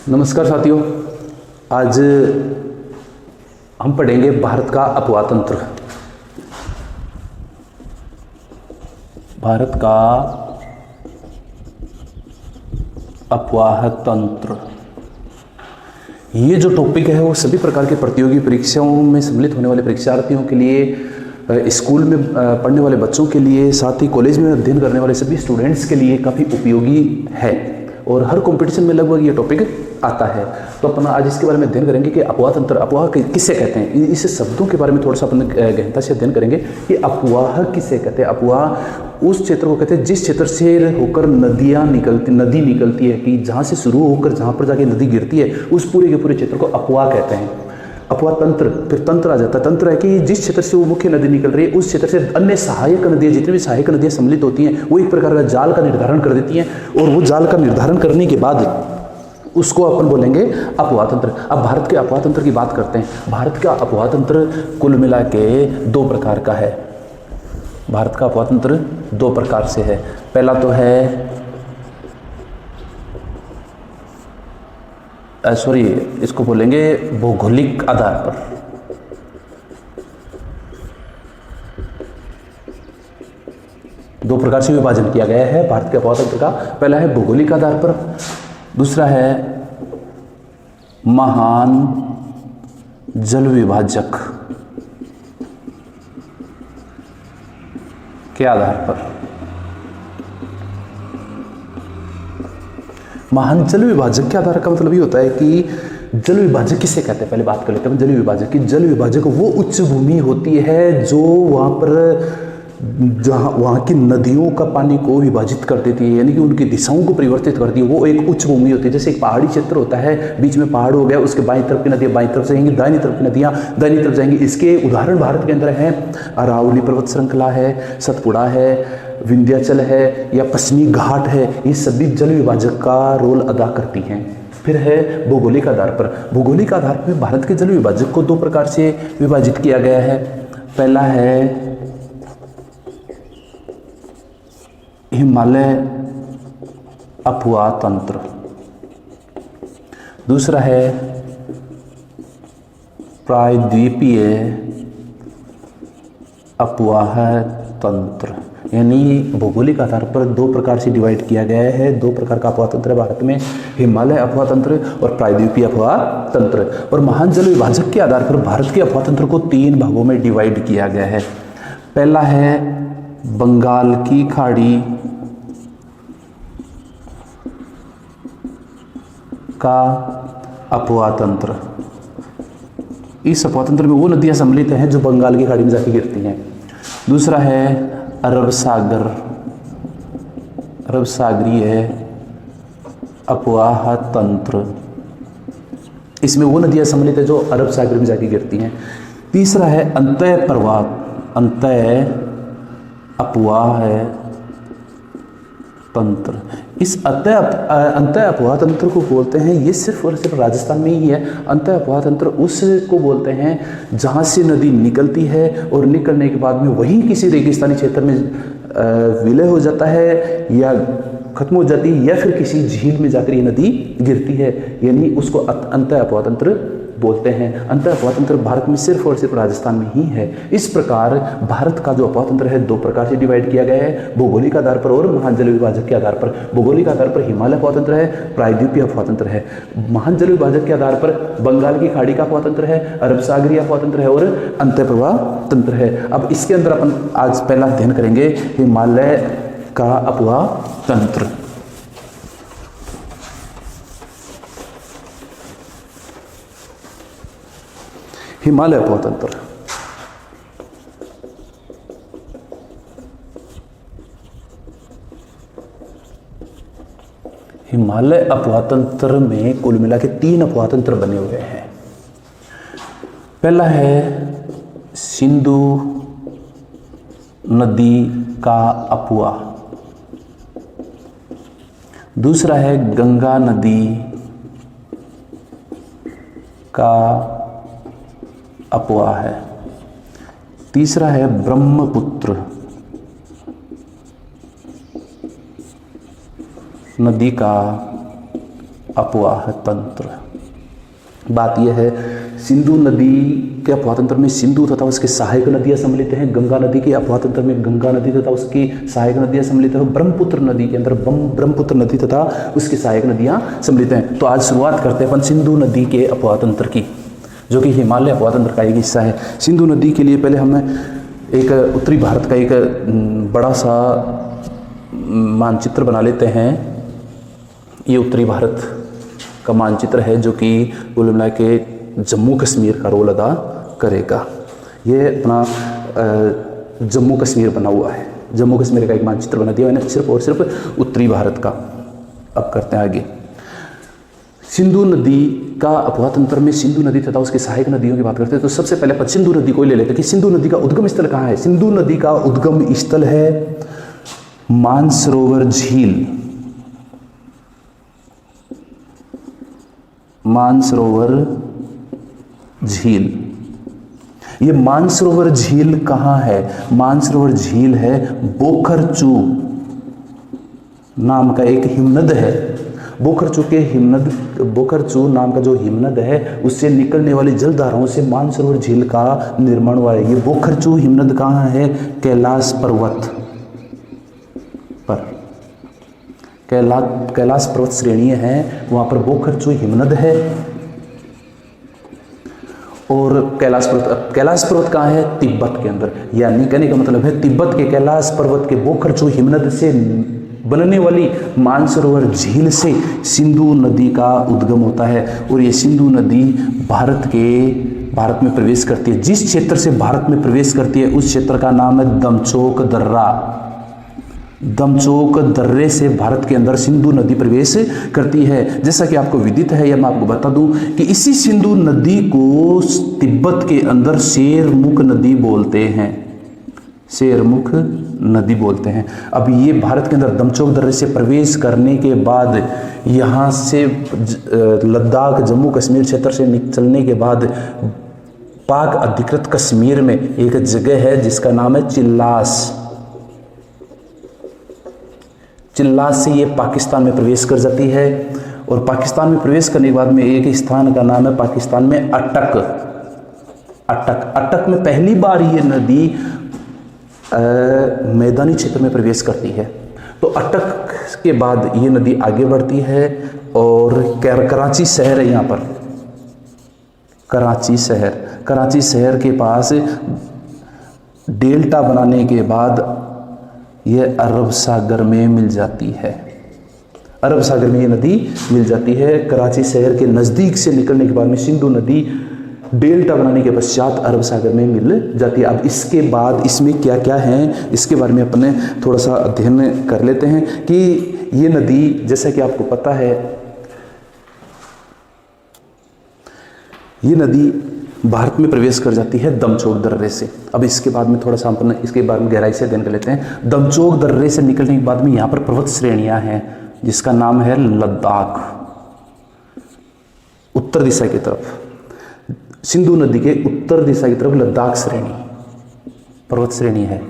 नमस्कार साथियों, आज हम पढ़ेंगे भारत का अफवाह तंत्र। भारत का अफवाह तंत्र, ये जो टॉपिक है वो सभी प्रकार के प्रतियोगी परीक्षाओं में सम्मिलित होने वाले परीक्षार्थियों के लिए, स्कूल में पढ़ने वाले बच्चों के लिए, साथ ही कॉलेज में अध्ययन करने वाले सभी स्टूडेंट्स के लिए काफ़ी उपयोगी है और हर कंपटीशन में लगभग ये टॉपिक आता है। तो अपन आज इसके बारे में अध्ययन करेंगे कि अफवाह तंत्र, अफवाह किसे कहते हैं। इस शब्दों के बारे में थोड़ा सा अपन गहनता से अध्ययन करेंगे कि अफवाह किसे कहते हैं। अफवाह उस क्षेत्र को कहते हैं जिस क्षेत्र से होकर नदी निकलती है, कि जहाँ से शुरू होकर जहाँ पर जाके नदी गिरती है, उस पूरे के पूरे क्षेत्र को अफवाह कहते हैं। अफवाह तंत्र, फिर तंत्र आ जाता है। तंत्र है कि जिस क्षेत्र से वो मुख्य नदी निकल रही है, उस क्षेत्र से अन्य सहायक नदियाँ, जितनी भी सहायक नदियाँ सम्मिलित होती हैं, वो एक प्रकार का जाल का निर्धारण कर देती हैं और वो जाल का निर्धारण करने के बाद उसको अपन बोलेंगे अफवाह तंत्र। अब भारत के अफवाह तंत्र की बात करते हैं। भारत का अफवाह तंत्र कुल मिला के दो प्रकार का है। भारत का अफवाह तंत्र दो प्रकार से है। पहला तो है इसको बोलेंगे भौगोलिक आधार पर। दो प्रकार से विभाजन किया गया है भारत के अफवाह तंत्र का। पहला है भौगोलिक आधार पर, दूसरा है महान जल विभाजक के आधार पर। महान जल विभाजक के आधार का मतलब ये होता है कि जल विभाजक किसे कहते हैं, पहले बात कर लेते हैं जल विभाजक की। जल विभाजक वो उच्च भूमि होती है जो वहाँ पर जहाँ वहाँ की नदियों का पानी को विभाजित कर देती है, यानी कि उनकी दिशाओं को परिवर्तित करती है। वो एक उच्च भूमि होती है। जैसे एक पहाड़ी क्षेत्र होता है, बीच में पहाड़ हो गया, उसके बाईं तरफ की नदियाँ बाईं तरफ से जाएंगी, दाहिनी तरफ की नदियाँ दाहिनी तरफ जाएंगी। इसके उदाहरण भारत के अंदर हैं अरावली पर्वत श्रृंखला है, सतपुड़ा है, विंध्याचल है या पश्चिमी घाट है। ये सभी जल विभाजक का रोल अदा करती हैं। फिर है भौगोलिक आधार पर। भौगोलिक आधार पर भारत के जल विभाजक को दो प्रकार से विभाजित किया गया है। पहला है हिमालय अफवाह तंत्र, दूसरा है प्रायद्वीपीय अफवाह तंत्र। यानी भौगोलिक आधार पर दो प्रकार से डिवाइड किया गया है। दो प्रकार का अफवाह तंत्र है भारत में, हिमालय अफवाह तंत्र और प्रायद्वीपीय अफवाह तंत्र। और महान जल विभाजक के आधार पर भारत के अफवाह तंत्र को तीन भागों में डिवाइड किया गया है। पहला है बंगाल की खाड़ी का अफवाह तंत्र। इस अफवाह तंत्र में वो नदियां सम्मिलित हैं जो बंगाल की खाड़ी में जाके गिरती हैं। दूसरा है अरब सागरीय अफवाह तंत्र। इसमें वो नदियां सम्मिलित है जो अरब सागर में जाके गिरती हैं। तीसरा है अंतः अफवाह तंत्र। इस अंतः अफवाह तंत्र को बोलते हैं, ये सिर्फ और सिर्फ राजस्थान में ही है। अंतः अफवाह तंत्र उसको बोलते हैं जहाँ से नदी निकलती है और निकलने के बाद में वहीं किसी रेगिस्तानी क्षेत्र में विलय हो जाता है या खत्म हो जाती है, या फिर किसी झील में जाकर ये नदी गिरती है, यानी उसको अंतः अफवाह तंत्र बोलते हैं। अंतः अफवाह तंत्र भारत में सिर्फ और सिर्फ राजस्थान में ही है। इस प्रकार भारत का जो अफवाह तंत्र है दो प्रकार से डिवाइड किया गया है, भौगोलिक आधार पर और महान जल विभाजक के आधार पर। भौगोलिक आधार पर हिमालय अफवाह तंत्र है, प्रायद्वीपीय अफवाह तंत्र है। महान जल विभाजक के आधार पर बंगाल की खाड़ी का अफवाह तंत्र है, अरब सागरीय अफवाह तंत्र है और अंतः प्रवाह तंत्र है। अब इसके अंदर अपन आज पहला अध्ययन करेंगे हिमालय का अफवाह तंत्र। हिमालय अफवाह तंत्र। हिमालय अफवाह तंत्र में कुल मिला के तीन अफवाह तंत्र बने हुए हैं। पहला है सिंधु नदी का अफवाह, दूसरा है गंगा नदी का अफवाह है, तीसरा है ब्रह्मपुत्र नदी का अपवाह तंत्र। बात यह है, सिंधु नदी के अपवाह तंत्र में सिंधु तथा उसके सहायक नदियां सम्मिलित हैं। गंगा नदी के अपवाह तंत्र में गंगा नदी तथा उसकी सहायक नदियां सम्मिलित हैं। ब्रह्मपुत्र नदी के अंदर ब्रह्मपुत्र नदी तथा उसकी सहायक नदियां सम्मिलित हैं। तो आज शुरुआत करते हैं अपन सिंधु नदी के अपवाह तंत्र की, जो कि हिमालय अपवाह तंत्र का एक हिस्सा है। सिंधु नदी के लिए पहले हमें एक उत्तरी भारत का एक बड़ा सा मानचित्र बना लेते हैं। ये उत्तरी भारत का मानचित्र है, जो कि कुल मिला के जम्मू कश्मीर का रोल अदा करेगा। ये अपना जम्मू कश्मीर बना हुआ है। जम्मू कश्मीर का एक मानचित्र बना दिया मैंने सिर्फ और सिर्फ उत्तरी भारत का। अब करते हैं आगे। सिंधु नदी का अपवाह तंत्र में सिंधु नदी तथा उसकी सहायक नदियों की बात करते हैं। तो सबसे पहले अपन सिंधु नदी को ही ले लेते हैं कि सिंधु नदी का उद्गम स्थल कहाँ है। सिंधु नदी का उद्गम स्थल है मानसरोवर झील। मानसरोवर झील, ये मानसरोवर झील कहाँ है? मानसरोवर झील है बोखरचू नाम का एक हिमनद है। बोखरचू नाम का जो हिमनद है, उससे निकलने वाली जलधाराओं से मानसरोवर झील का निर्माण हुआ है। ये बोखरचू हिमनद कहाँ है? कैलाश पर्वत पर। कैलाश पर्वत श्रेणी है, वहां पर बोखरचू हिमनद है। और कैलाश पर्वत कहाँ है? तिब्बत के अंदर। यानी कहने का मतलब है तिब्बत के कैलाश पर्वत के बोखरचू हिमनद से बनने वाली मानसरोवर झील से सिंधु नदी का उद्गम होता है। और ये सिंधु नदी भारत में प्रवेश करती है। जिस क्षेत्र से भारत में प्रवेश करती है उस क्षेत्र का नाम है दमचोक दर्रा। दमचोक दर्रे से भारत के अंदर सिंधु नदी प्रवेश करती है। जैसा कि आपको विदित है, या मैं आपको बता दूं कि इसी सिंधु नदी को तिब्बत के अंदर शेरमुख नदी बोलते हैं। शेरमुख नदी बोलते हैं। अब ये भारत के अंदर दमचोक दर्रे से प्रवेश करने के बाद यहाँ से लद्दाख जम्मू कश्मीर क्षेत्र से निकलने के बाद पाक अधिकृत कश्मीर में एक जगह है जिसका नाम है चिल्लास। चिल्लास से ये पाकिस्तान में प्रवेश कर जाती है। और पाकिस्तान में प्रवेश करने के बाद में एक स्थान का नाम है पाकिस्तान में अटक। अटक में पहली बार ये नदी मैदानी क्षेत्र में प्रवेश करती है। तो अटक के बाद ये नदी आगे बढ़ती है और कराची शहर है यहाँ पर। कराची शहर के पास डेल्टा बनाने के बाद यह अरब सागर में मिल जाती है। अरब सागर में ये नदी मिल जाती है। कराची शहर के नज़दीक से निकलने के बाद में सिंधु नदी डेल्टा बनाने के पश्चात अरब सागर में मिल जाती है। अब इसके बाद इसमें क्या क्या है, इसके बारे में अपने थोड़ा सा अध्ययन कर लेते हैं कि ये नदी, जैसा कि आपको पता है, ये नदी भारत में प्रवेश कर जाती है दमचोक दर्रे से। अब इसके बाद में थोड़ा सा अपन इसके बारे में गहराई से अध्ययन कर लेते हैं। दमचोक दर्रे से निकलने के बाद में यहाँ पर पर्वत श्रेणियाँ हैं जिसका नाम है लद्दाख। उत्तर दिशा की तरफ, सिंधु नदी के उत्तर दिशा की तरफ लद्दाख श्रेणी, पर्वत श्रेणी है।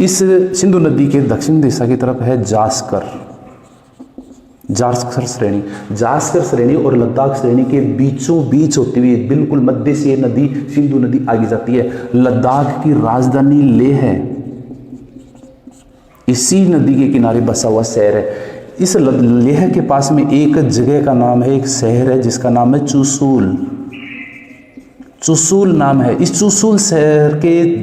इस सिंधु नदी के दक्षिण दिशा की तरफ है जास्कर श्रेणी और लद्दाख श्रेणी के बीचों बीच होती हुई बिल्कुल मध्य से नदी सिंधु नदी आगे जाती है। लद्दाख की राजधानी लेह है। इसी नदी के किनारे बसा हुआ शहर है। इस लेह के पास में एक जगह का नाम है, एक शहर है जिसका नाम है चुशूल नाम है। इस चुशूल शहर के,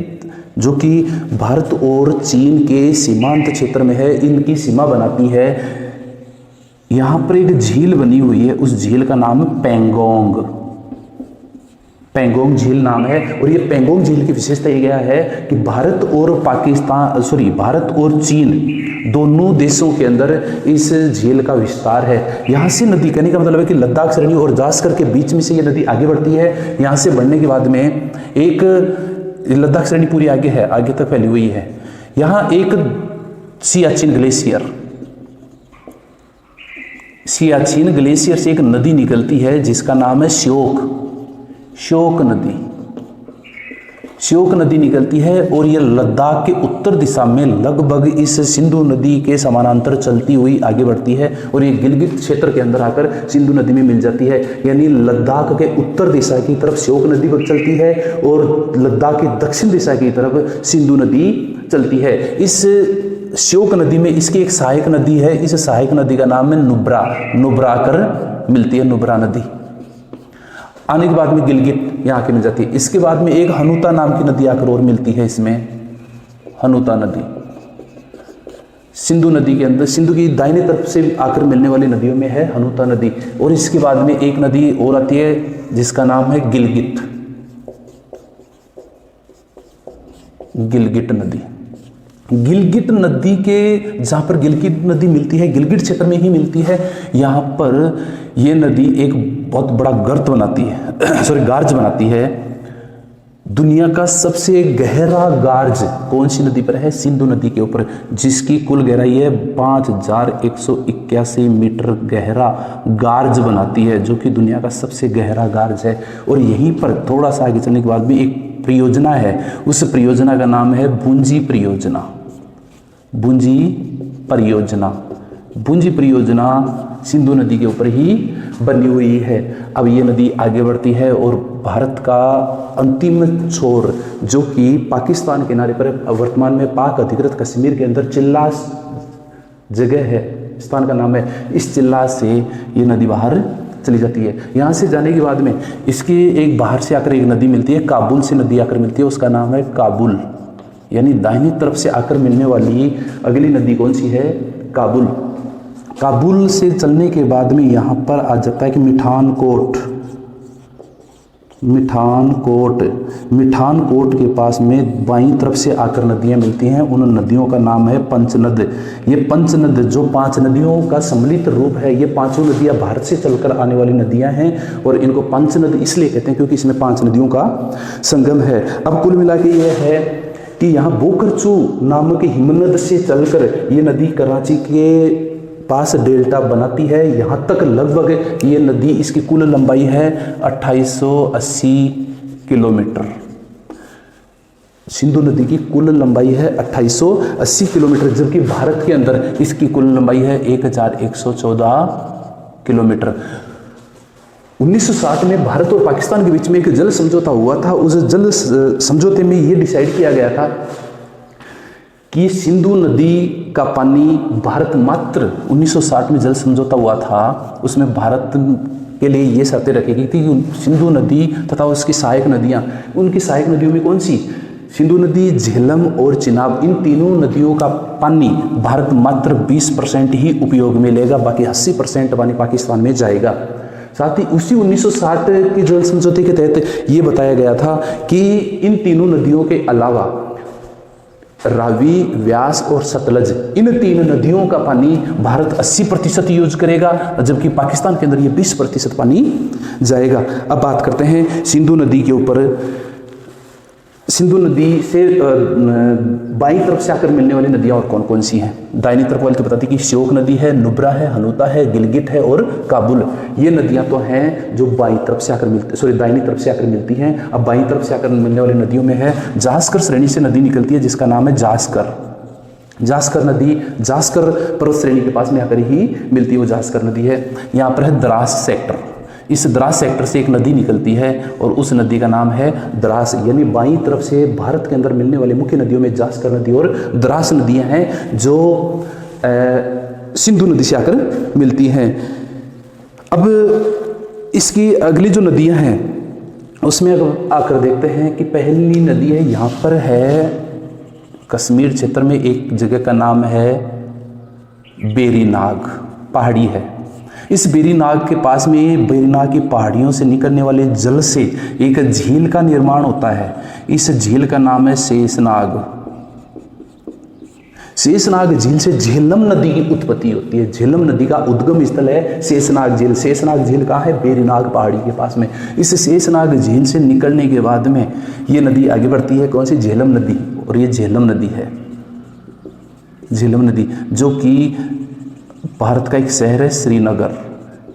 जो कि भारत और चीन के सीमांत क्षेत्र में है, इनकी सीमा बनाती है। यहाँ पर एक झील बनी हुई है, उस झील का नाम है पेंगोंग झील नाम है। और ये पेंगोंग झील की विशेषता ये गया है कि भारत और चीन दोनों देशों के अंदर इस झील का विस्तार है। यहाँ से नदी, कहने का मतलब है कि लद्दाख श्रेणी और जास्कर के बीच में से ये नदी आगे बढ़ती है। यहाँ से बढ़ने के बाद में एक लद्दाख श्रेणी पूरी आगे है, आगे तक फैली हुई है। यहाँ एक सियाचिन ग्लेशियर से एक नदी निकलती है जिसका नाम है श्योक नदी। श्योक नदी निकलती है और यह लद्दाख के उत्तर दिशा में लगभग इस सिंधु नदी के समानांतर चलती हुई आगे बढ़ती है और ये गिलगित क्षेत्र के अंदर आकर सिंधु नदी में मिल जाती है। यानी लद्दाख के उत्तर दिशा की तरफ श्योक नदी चलती है और लद्दाख की दक्षिण दिशा की तरफ सिंधु नदी चलती है। इस श्योक नदी में इसकी एक सहायक नदी है, इस सहायक नदी का नाम है नुब्रा। नुब्रा आकर मिलती है, नुब्रा नदी। आने के बाद में गिलगित यहाँ आके मिल जाती है। इसके बाद में एक हनुता नाम की नदी आकर और मिलती है, इसमें हनुता नदी सिंधु नदी के अंदर, सिंधु की दाहिने तरफ से आकर मिलने वाली नदियों में है हनुता नदी। और इसके बाद में एक नदी और आती है जिसका नाम है गिलगित, गिलगित नदी। गिलगित नदी के जहाँ पर गिलगित नदी मिलती है, गिलगित क्षेत्र में ही मिलती है। यहाँ पर ये नदी एक बहुत बड़ा गर्त बनाती है गार्ज बनाती है। दुनिया का सबसे गहरा गार्ज कौन सी नदी पर है? सिंधु नदी के ऊपर, जिसकी कुल गहराई है 5181 मीटर गहरा गार्ज बनाती है, जो कि दुनिया का सबसे गहरा गार्ज है। और यहीं पर थोड़ा सा आगे चलने के बाद भी एक परियोजना है, उस परियोजना का नाम है बुंजी परियोजना। बुंजी परियोजना, बुंजी परियोजना सिंधु नदी के ऊपर ही बनी हुई है। अब ये नदी आगे बढ़ती है और भारत का अंतिम छोर, जो कि पाकिस्तान के किनारे पर वर्तमान में पाक अधिकृत कश्मीर के अंदर चिल्लास जगह है, स्थान का नाम है, इस चिल्लास से ये नदी बाहर चली जाती है। यहाँ से जाने के बाद में इसकी एक बाहर से आकर एक नदी मिलती है, काबुल से नदी आकर मिलती है, उसका नाम है काबुल। यानी दाहिनी तरफ से आकर मिलने वाली अगली नदी कौन सी है? काबुल। काबुल से चलने के बाद में यहाँ पर आ जाता है कि मिठानकोट। मिठानकोट के पास में बाईं तरफ से आकर नदियाँ मिलती हैं, उन नदियों का नाम है पंचनद। ये पंचनद जो 5 नदियों का सम्मिलित रूप है, ये 5 नदियाँ भारत से चलकर आने वाली नदियाँ हैं और इनको पंचनद इसलिए कहते हैं क्योंकि इसमें 5 नदियों का संगम है। अब कुल मिला के ये है कि यहाँ बोकरचू नामक हिमनद से चलकर ये नदी कराची के पास डेल्टा बनाती है। यहाँ तक लगभग ये नदी, इसकी कुल लंबाई है 2880 किलोमीटर। सिंधु नदी की कुल लंबाई है 2880 किलोमीटर, जबकि भारत के अंदर इसकी कुल लंबाई है 1114 किलोमीटर। 1960 में भारत और पाकिस्तान के बीच में एक जल समझौता हुआ था। उस जल समझौते में ये डिसाइड किया गया था कि सिंधु नदी का पानी भारत मात्र 1960 में जल समझौता हुआ था, उसमें भारत के लिए ये शर्तें रखी गई थी कि सिंधु नदी तथा उसकी सहायक नदियाँ, उनकी सहायक नदियों में कौन सी? सिंधु नदी, झेलम और चिनाब, इन तीनों नदियों का पानी भारत मात्र 20% ही उपयोग में लेगा, बाकी 80% पानी पाकिस्तान में जाएगा। साथ ही उसी 1960 के जल समझौते के तहत ये बताया गया था कि इन तीनों नदियों के अलावा रावी, व्यास और सतलज, इन 3 नदियों का पानी भारत 80% यूज करेगा, जबकि पाकिस्तान के अंदर ये 20% पानी जाएगा। अब बात करते हैं सिंधु नदी के ऊपर। सिंधु नदी से बाईं तरफ से आकर मिलने वाली नदियाँ और कौन कौन सी हैं? दाहिनी तरफ वाली तो बताती कि श्योक नदी है, नुब्रा है, हनुता है, गिलगित है और काबुल। ये नदियाँ तो हैं जो बाईं तरफ से आकर दाहिनी तरफ से आकर मिलती हैं। अब बाईं तरफ से आकर मिलने वाली नदियों में है जास्कर श्रेणी से नदी निकलती है, जिसका नाम है जास्कर नदी। जास्कर पर्वत श्रेणी के पास में आकर ही मिलती है, वो जास्कर नदी है। यहाँ पर है द्रास सेक्टर, इस द्रास सेक्टर से एक नदी निकलती है और उस नदी का नाम है द्रास। यानी बाईं तरफ से भारत के अंदर मिलने वाली मुख्य नदियों में जास्कर नदी और द्रास नदियां हैं, जो सिंधु नदी से आकर मिलती हैं। अब इसकी अगली जो नदियां हैं उसमें अगर आकर देखते हैं कि पहली नदी है, यहाँ पर है कश्मीर क्षेत्र में एक जगह का नाम है बेरीनाग, पहाड़ी है। इस बेरीनाग के पास में, बेरीनाग की पहाड़ियों से निकलने वाले जल से एक झील का निर्माण होता है। इस झील का नाम है शेषनाग। शेषनाग झील से झेलम नदी की उत्पत्ति होती है। झेलम नदी का उद्गम स्थल है शेषनाग झील। शेषनाग झील कहाँ है? बेरीनाग पहाड़ी के पास में। इस शेषनाग झील से निकलने के बाद में ये नदी आगे बढ़ती है, कौन सी? झेलम नदी। और ये झेलम नदी है, झेलम नदी, जो कि भारत का एक शहर है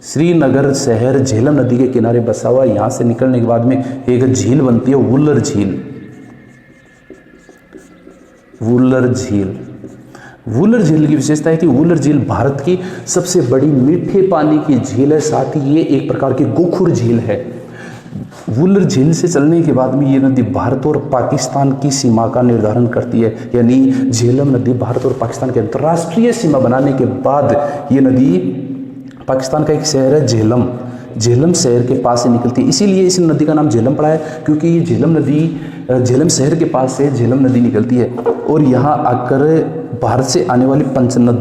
श्रीनगर शहर झेलम नदी के किनारे बसा हुआ। यहाँ से निकलने के बाद में एक झील बनती है, वुल्लर झील। वुलर झील। वुलर झील की विशेषता है कि वुलर झील भारत की सबसे बड़ी मीठे पानी की झील है, साथ ही ये एक प्रकार की गोखुर झील है। वुलर झील से चलने के बाद में ये नदी भारत और पाकिस्तान की सीमा का निर्धारण करती है, यानी झेलम नदी भारत और पाकिस्तान की अंतर्राष्ट्रीय सीमा बनाने के बाद ये नदी पाकिस्तान का एक शहर है झेलम, झेलम शहर के पास से निकलती है। इसीलिए इस नदी का नाम झेलम पड़ा है, क्योंकि ये झेलम नदी झेलम शहर के पास से झेलम नदी निकलती है और यहाँ आकर भारत से आने वाली पंचनद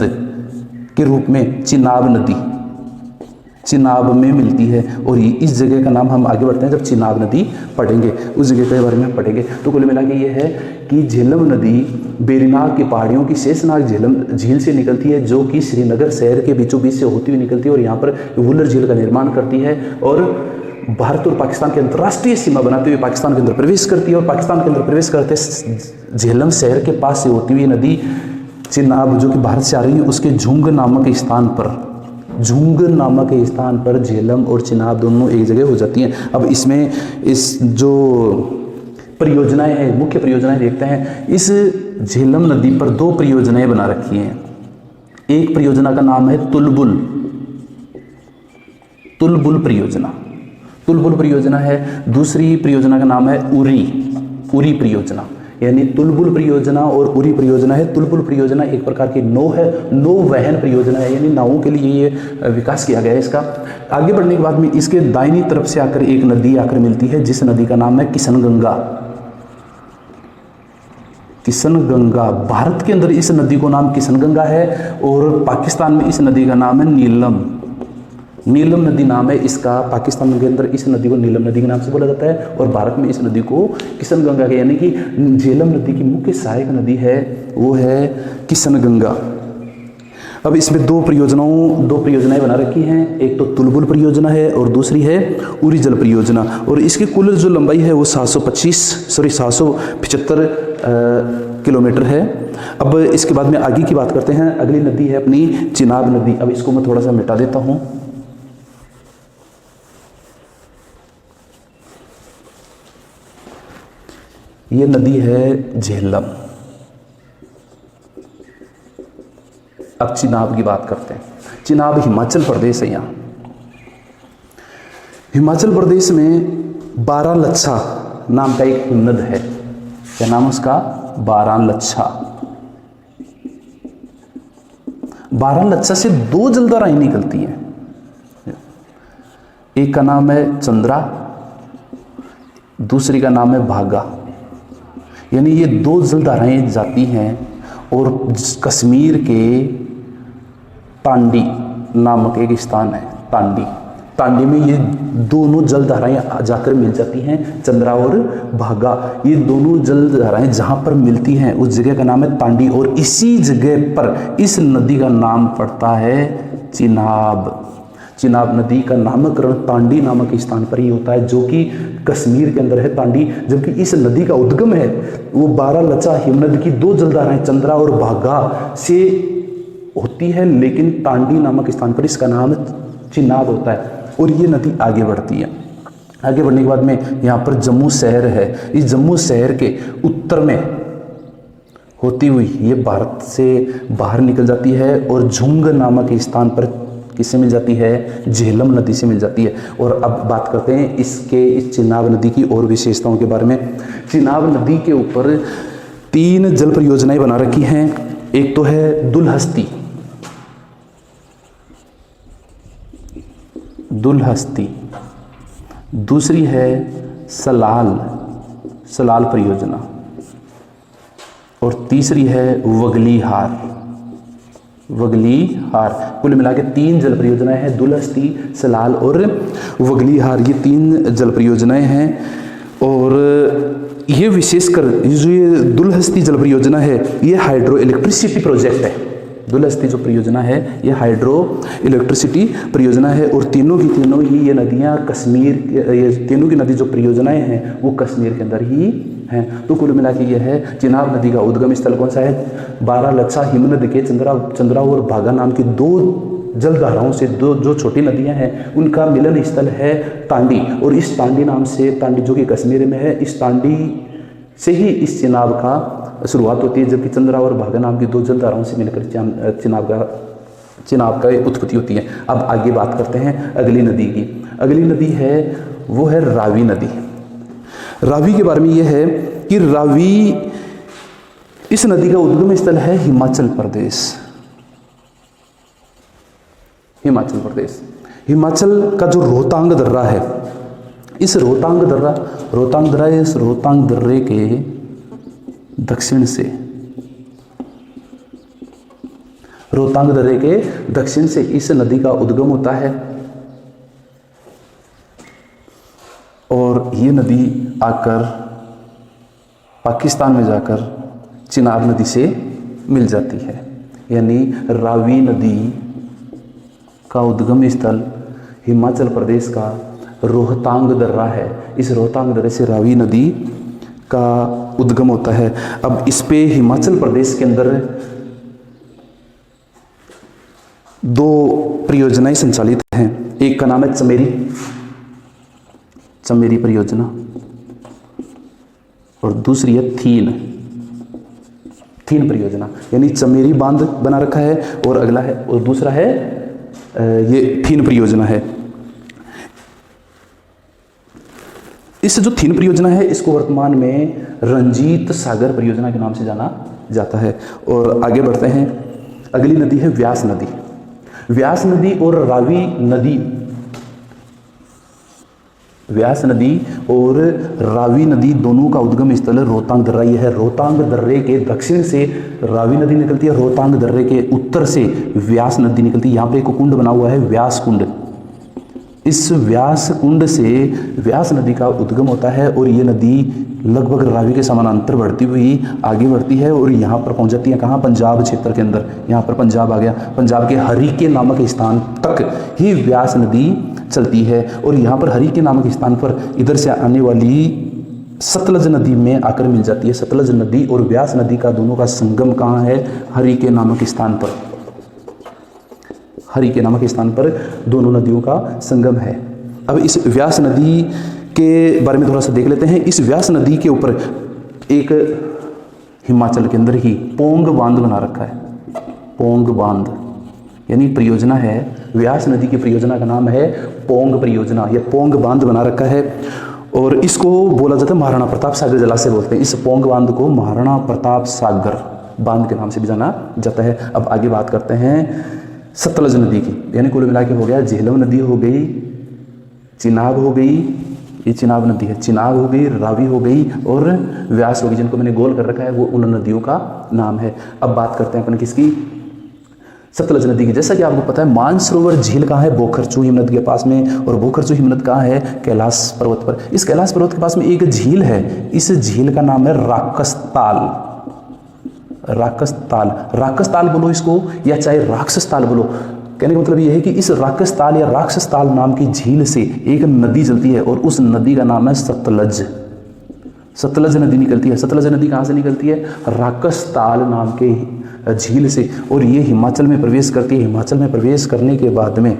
के रूप में चिनाब नदी चिनाब में मिलती है। और इस जगह का नाम हम आगे बढ़ते हैं, जब चिनाब नदी पढ़ेंगे उस जगह के बारे में हम पढ़ेंगे। तो कुल मिला के ये है कि झेलम नदी बेरीनाग की पहाड़ियों की शेषनाग झेलम झील से निकलती है, जो कि श्रीनगर शहर के बीचों बीच से होती हुई निकलती है और यहाँ पर वुलर झील का निर्माण करती है और भारत और पाकिस्तान की अंतर्राष्ट्रीय सीमा बनाते हुए पाकिस्तान के अंदर प्रवेश करती है। और पाकिस्तान के अंदर प्रवेश करते झेलम शहर के पास से होती हुई नदी चिनाब, जो कि भारत से आ रही है, उसके झुंग नामक स्थान पर झेलम और चिनाब दोनों एक जगह हो जाती हैं। अब इसमें इस जो परियोजनाएं हैं, मुख्य परियोजनाएं देखते हैं। इस झेलम नदी पर 2 परियोजनाएं बना रखी हैं। एक परियोजना का नाम है तुलबुल परियोजना है। दूसरी परियोजना का नाम है उरी परियोजना, यानी तुलबुल परियोजना और उरी परियोजना है। तुलबुल परियोजना एक प्रकार की नौवहन परियोजना है, यानी नावों के लिए ये विकास किया गया है इसका। आगे बढ़ने के बाद में इसके दाहिनी तरफ से आकर एक नदी आकर मिलती है, जिस नदी का नाम है किशनगंगा। भारत के अंदर इस नदी को नाम किशनगंगा है और पाकिस्तान में इस नदी का नाम है नीलम नदी नाम है इसका। पाकिस्तान के अंदर इस नदी को नीलम नदी के नाम से बोला जाता है और भारत में इस नदी को किशनगंगा के, यानी कि झेलम नदी की मुख्य सहायक नदी है वो है किशनगंगा। अब इसमें 2 परियोजनाएं बना रखी हैं। एक तो तुलबुल परियोजना है और दूसरी है उरी जल परियोजना। और इसकी कुल जो लंबाई है वो 775 किलोमीटर है। अब इसके बाद में आगे की बात करते हैं। अगली नदी है अपनी चिनाब नदी। अब इसको मैं थोड़ा सा मिटा देता हूँ। ये नदी है झेलम। अब चिनाब की बात करते हैं। चिनाब हिमाचल प्रदेश है। यहाँ हिमाचल प्रदेश में बारालच्छा नाम का एक नद है। क्या नाम उसका? बारालच्छा से 2 जलधाराएं निकलती हैं। एक का नाम है चंद्रा, दूसरी का नाम है भागा। यानी ये 2 जलधाराएं जाती हैं और कश्मीर के तांडी नामक एक स्थान है, तांडी में ये दोनों जलधाराएं जाकर मिल जाती हैं, चंद्रा और भागा। ये दोनों जलधाराएं जहां पर मिलती हैं उस जगह का नाम है तांडी और इसी जगह पर इस नदी का नाम पड़ता है चिनाब। चिनाब नदी का नामकरण तांडी नामक स्थान पर ही होता है, जो कि कश्मीर के अंदर है तांडी। जबकि इस नदी का उद्गम है वो बारालच्छा हिमनद की 2 जलधाराएं चंद्रा और भागा से होती है, लेकिन तांडी नामक स्थान पर इसका नाम चिनाब होता है। और ये नदी आगे बढ़ती है। आगे बढ़ने के बाद में यहाँ पर जम्मू शहर है। इस जम्मू शहर के उत्तर में होती हुई ये भारत से बाहर निकल जाती है और झुंग नामक स्थान पर किससे मिल जाती है? झेलम नदी से मिल जाती है। और अब बात करते हैं इस चिनाब नदी की और विशेषताओं के बारे में। चिनाब नदी के ऊपर 3 जल परियोजनाएं बना रखी हैं। एक तो है दुलहस्ती, दूसरी है सलाल परियोजना और तीसरी है वगलीहार। कुल मिला के 3 जल परियोजनाएं हैं, दुलहस्ती, सलाल और वगलीहार। ये 3 जल परियोजनाएं हैं। और ये विशेषकर जो ये दुलहस्ती जल परियोजना है ये हाइड्रो इलेक्ट्रिसिटी प्रोजेक्ट है। दुलहस्ती जो परियोजना है ये हाइड्रो इलेक्ट्रिसिटी परियोजना है और तीनों ही ये नदियाँ ये तीनों की नदी जो परियोजनाएं हैं वो कश्मीर के अंदर ही हैं। तो कुल मिला के ये है चिनाब नदी का उद्गम स्थल कौन सा है? बारालच्छा हिमनद के चंद्रा और भागा नाम की 2 जलधाराओं से जो छोटी नदियां हैं उनका मिलन स्थल है तांडी। और इस तांडी नाम से, तांडी जो कि कश्मीर में है, इस तांडी से ही इस चिनाब का शुरुआत होती है, जबकि चंद्रा और भागा नाम की दो जलधाराओं से मिलकर चिनाब का उत्पत्ति होती है। अब आगे बात करते हैं अगली नदी की। अगली नदी है वो है रावी नदी। रावी के बारे में यह है कि रावी, इस नदी का उद्गम स्थल है हिमाचल प्रदेश। हिमाचल प्रदेश, हिमाचल का जो रोहतांग दर्रा है, इस रोहतांग दर्रे के दक्षिण से, रोहतांग दर्रे के दक्षिण से इस नदी का उद्गम होता है और ये नदी आकर पाकिस्तान में जाकर चिनाब नदी से मिल जाती है। यानी रावी नदी का उद्गम स्थल हिमाचल प्रदेश का रोहतांग दर्रा है। इस रोहतांग दर्रे से रावी नदी का उद्गम होता है। अब इस पे हिमाचल प्रदेश के अंदर दो परियोजनाएं संचालित हैं। एक का नाम है चमेरी परियोजना और दूसरी है थीन परियोजना। यानी चमेरी बांध बना रखा है और अगला है, और दूसरा है ये थीन परियोजना है। इस जो थीन परियोजना है इसको वर्तमान में रंजीत सागर परियोजना के नाम से जाना जाता है। और आगे बढ़ते हैं, अगली नदी है व्यास नदी। व्यास नदी और रावी नदी, व्यास नदी और रावी नदी दोनों का उद्गम स्थल है रोहतांग दर्रा। यह है रोहतांग दर्रे के दक्षिण से रावी नदी निकलती है, रोहतांग दर्रे के उत्तर से व्यास नदी निकलती है। यहाँ पे एक कुंड बना हुआ है व्यास कुंड। इस व्यास कुंड से व्यास नदी का उद्गम होता है और ये नदी लगभग रावी के समानांतर बढ़ती हुई आगे बढ़ती है और यहाँ पर पहुँच जाती है। कहाँ? पंजाब क्षेत्र के अंदर। यहाँ पर पंजाब आ गया। पंजाब के हरिके नामक स्थान तक ही व्यास नदी चलती है और यहाँ पर हरिके नामक स्थान पर इधर से आने वाली सतलज नदी में आकर मिल जाती है। सतलज नदी और व्यास नदी का दोनों का संगम कहाँ है? हरिके नामक स्थान पर। हरिके नामक स्थान पर दोनों नदियों का संगम है। अब इस व्यास नदी के बारे में थोड़ा सा देख लेते हैं। इस व्यास नदी के ऊपर एक हिमाचल के अंदर ही पोंग बांध बना रखा है। पोंग बांध यानी परियोजना है, व्यास नदी की परियोजना का नाम है पोंग परियोजना। यह पोंग बांध बना रखा है और इसको बोला जाता है महाराणा प्रताप सागर जलाशय बोलते हैं। इस पोंग बांध को महाराणा प्रताप सागर बांध के नाम से भी जाना जाता है। अब आगे बात करते हैं सतलज नदी की। यानी कुल मिला के हो गया झेलम नदी हो गई, चिनाब हो गई, ये चिनाब नदी है, चिनाब हो गई, रावी हो गई और व्यास हो गई, जिनको मैंने गोल कर रखा है वो उन नदियों का नाम है। अब बात करते हैं अपन किसकी? सतलज नदी की। जैसा कि आपको पता है मानसरोवर झील कहाँ है? बोखरचू हिमनद के पास में। और बोखरचू हिमनद कहाँ है? कैलाश पर्वत पर। इस कैलाश पर्वत के पास में एक झील है, इस झील का नाम है राकसताल। राकसताल बोलो इसको या चाहे राक्षसताल बोलो, कहने का मतलब यह है कि इस राकसताल या राक्षसताल नाम की झील से एक नदी चलती है और उस नदी का नाम है सतलज। सतलज नदी निकलती है। सतलज नदी कहाँ से निकलती है? राकसताल नाम के झील से और ये हिमाचल में प्रवेश करती है। हिमाचल में प्रवेश करने के बाद में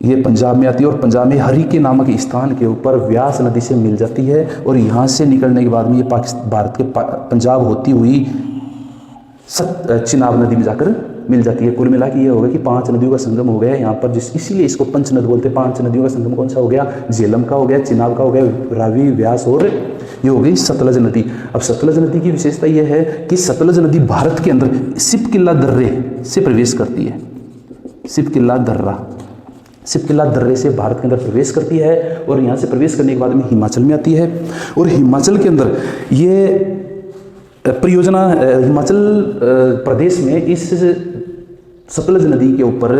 ये पंजाब में आती है और पंजाब में हरिके नामक स्थान के ऊपर व्यास नदी से मिल जाती है और यहाँ से निकलने के बाद में ये भारत के पंजाब होती हुई चिनाब नदी में जाकर मिल जाती है। कुल मिला के ये होगा कि 5 नदियों का संगम हो गया यहाँ पर, इसीलिए इसको पंचनद बोलते हैं। 5 नदियों का संगम कौन सा हो गया? झेलम का हो गया, चिनाब का हो गया, रावी, व्यास और ये हो गई सतलज नदी। अब सतलज नदी की विशेषता यह है कि सतलज नदी भारत के अंदर सिपकिल्ला दर्रे से प्रवेश करती है। सिपकिल्ला दर्रे से भारत के अंदर प्रवेश करती है और यहाँ से प्रवेश करने के बाद में हिमाचल में आती है और हिमाचल के अंदर ये परियोजना हिमाचल प्रदेश में इस सतलज नदी के ऊपर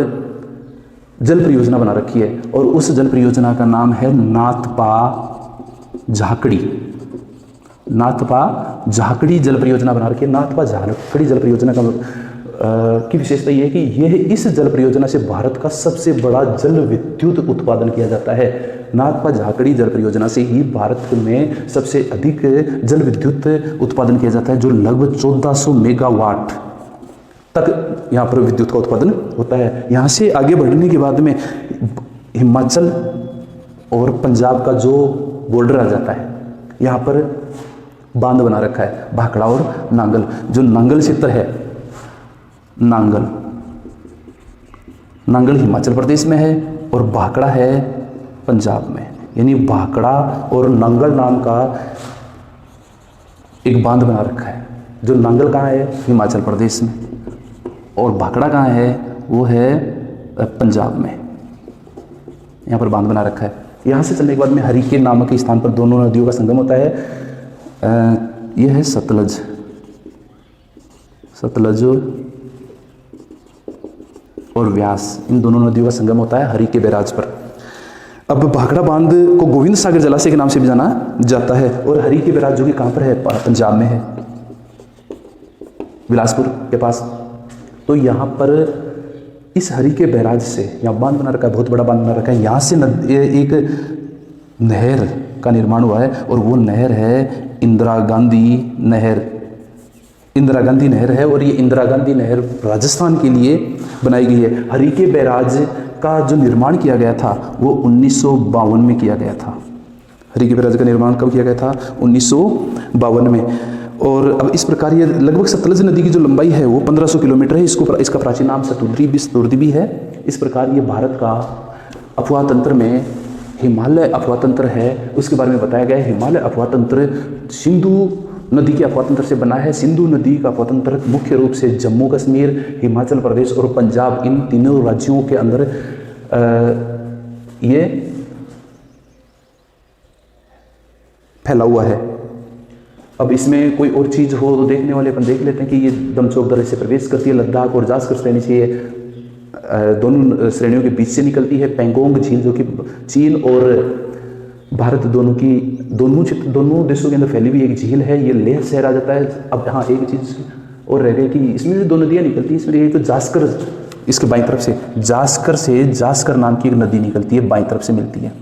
जल परियोजना बना रखी है और उस जल परियोजना का नाम है नाथपा झाकड़ी। नाथपा झाकड़ी जल परियोजना बना रखी है। नाथपा झाकड़ी जल परियोजना का की विशेषता यह है कि यह इस जल परियोजना से भारत का सबसे बड़ा जल विद्युत उत्पादन किया जाता है। नाथपा झाकड़ी जल परियोजना से ही भारत में सबसे अधिक जल विद्युत उत्पादन किया जाता है, जो लगभग 1400 मेगावाट तक यहाँ पर विद्युत का उत्पादन होता है। यहाँ से आगे बढ़ने के बाद में हिमाचल और पंजाब का जो बॉर्डर आ जाता है, यहाँ पर बांध बना रखा है, भाखड़ा और नांगल। जो नांगल क्षेत्र है, नांगल हिमाचल प्रदेश में है और भाखड़ा है पंजाब में। यानी भाखड़ा और नांगल नाम का एक बांध बना रखा है। जो नांगल कहाँ है? हिमाचल प्रदेश में, और भाखड़ा कहाँ है? वो है पंजाब में। यहाँ पर बांध बना रखा है। यहाँ से चलने के बाद में हरिकेन नामक के स्थान पर दोनों नदियों का संगम होता है। यह है सतलज और व्यास, इन दोनों नदियों का संगम होता है हरिके बैराज पर। अब भाखड़ा बांध को गोविंद सागर जलाशय के नाम से भी जाना जाता है। और हरिके बैराज जो कि कहाँ पर है? पंजाब में है, बिलासपुर के पास। तो यहाँ पर इस हरिके बैराज से यहाँ बांध बना रखा है, बहुत बड़ा बांध बना रखा है। यहाँ से एक नहर का निर्माण हुआ है और वो नहर है इंदिरा गांधी नहर है। और ये इंदिरा गांधी नहर राजस्थान के लिए बनाई गई है। हरिके बैराज का जो निर्माण किया गया था वो 1952 में किया गया था। हरिके बैराज का निर्माण कब किया गया था? 1952 में। और अब इस प्रकार ये लगभग सतलज नदी की जो लंबाई है वो 1500 किलोमीटर है। इसका प्राचीन नाम सतुद्री भी है। इस प्रकार ये भारत का अफवाह तंत्र में हिमालय अफवाह तंत्र है, उसके बारे में बताया गया है। हिमालय अफवाह तंत्र सिंधु नदी के अफवाह तंत्र से बना है। सिंधु नदी का अफवाह तंत्र मुख्य रूप से जम्मू कश्मीर, हिमाचल प्रदेश और पंजाब, इन तीनों राज्यों के अंदर ये फैला हुआ है। अब इसमें कोई और चीज़ हो तो देखने वाले अपन देख लेते हैं कि ये दमचौक दर्रे से प्रवेश करती है, लद्दाख और जास्कर श्रेणी से दोनों श्रेणियों के बीच से निकलती है। पेंगोंग झील जो कि चीन और भारत दोनों देशों के अंदर फैली हुई एक झील है, ये लेह शहर आ जाता है। अब हाँ, एक चीज़ और रह गई कि इसमें से दो नदियाँ निकलती हैं। इसमें तो जास्कर, इसके बाईं तरफ से जास्कर नाम की एक नदी निकलती है, बाईं तरफ से मिलती है।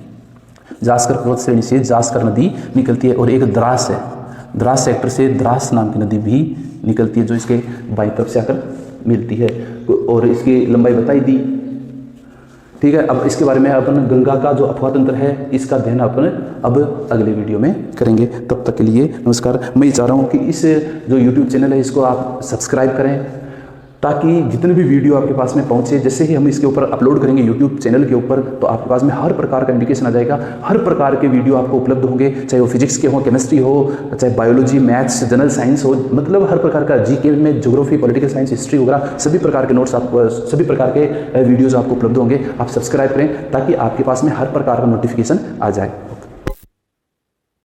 जास्कर पर्वत श्रेणी से जास्कर नदी निकलती है। और एक द्रास है, द्रास सेक्टर से द्रास नाम की नदी भी निकलती है जो इसके बाईं तरफ से आकर मिलती है। और इसकी लंबाई बताई दी, ठीक है। अब इसके बारे में अपन गंगा का जो अफवाह तंत्र है इसका अध्ययन अपन अब अगले वीडियो में करेंगे। तब तक के लिए नमस्कार। मैं ये चाह रहा हूँ कि इस जो YouTube चैनल है इसको आप सब्सक्राइब करें ताकि जितने भी वीडियो आपके पास में पहुंचे, जैसे ही हम इसके ऊपर अपलोड करेंगे YouTube चैनल के ऊपर, तो आपके पास में हर प्रकार का इंडिकेशन आ जाएगा। हर प्रकार के वीडियो आपको उपलब्ध होंगे, चाहे वो फिजिक्स के हो, केमिस्ट्री हो, चाहे बायोलॉजी, मैथ्स, जनरल साइंस हो, मतलब हर प्रकार का, जीके में ज्योग्राफी, पॉलिटिकल साइंस, हिस्ट्री वगैरह सभी प्रकार के नोट्स आपको, सभी प्रकार के वीडियोज़ आपको उपलब्ध होंगे। आप सब्सक्राइब करें ताकि आपके पास में हर प्रकार का नोटिफिकेशन आ जाए।